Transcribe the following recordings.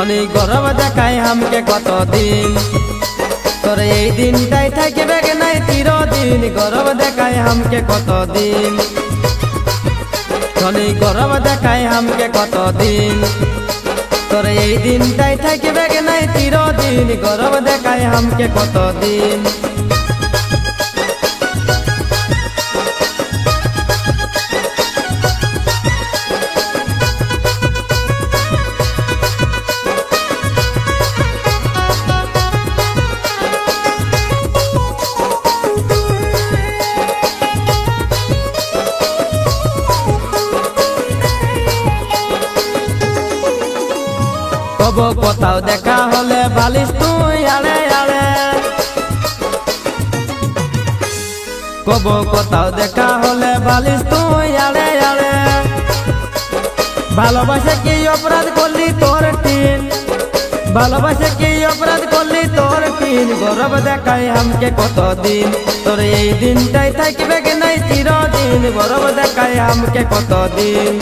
ধনী গরব দেখায় हमके কতদিন তোর এই দিনটাই থাকবে নাই চিরদিন গরব দেখায় हमके কতদিন ধনী গরব দেখায় हमके কতদিন তোর এই দিনটাই থাকবে নাই চিরদিন গরব দেখায় हमके কতদিন কব কোথাও দেখা হলে বালিশ তুই আড়ে আড়ে কব কোথাও দেখা হলে বালিশ তুই আড়ে আড়ে ভালোবাসে কি অপরাধ করলি তোর টিন ভালোবাসে কি অপরাধ করলি তোর টিন গরব দেখায় हमके কতদিন তোর এই দিনটাই থাকবে নাই চিরদিন গরব দেখায় हमके কতদিন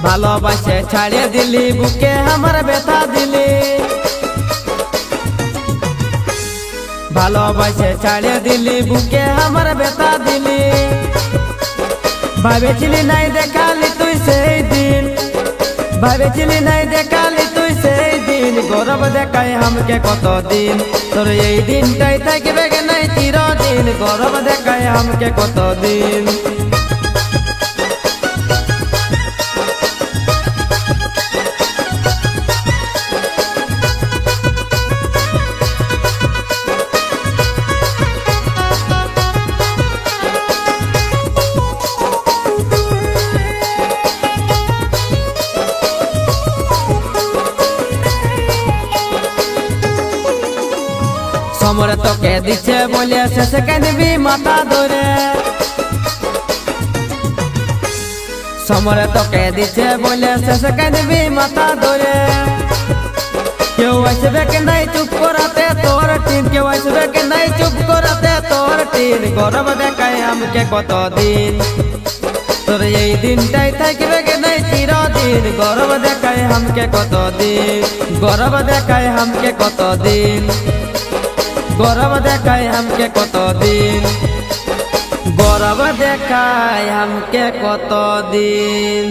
ভালোবাসে ছাড়িয়ে দিলি বুকে আমার ব্যথা দিলি ভালোবাসে ছাড়িয়ে দিলি বুকে আমার ব্যথা দিলি ভাবেছিলি নাই দেখালি তুই সেই দিন ভাবেছিলি নাই দেখালি তুই সেই দিন গরব দেখায় हमके কতদিন তোর এই দিনটাই থাকবে নাই চিরদিন গরব দেখায় हमके কতদিন সমরে তোকে দিচ্ছে বলে শেষে কাঁদবি মাথা ধরে সমরে তোকে দিচ্ছে বলে শেষে কাঁদবি মাথা ধরে কেউ আসবে কে নাই চুপ করাতে তোর টিন কেউ আসবে কে নাই চুপ করাতে তোর টিন গরব দেখায় हमके কতদিন তোর এই দিনটাই থাকবে নাই চিরদিন গরব দেখায় हमके কতদিন গরব দেখায় हमके কতদিন গরব দেখায় हमके কতদিন গরব দেখায় हमके কতদিন।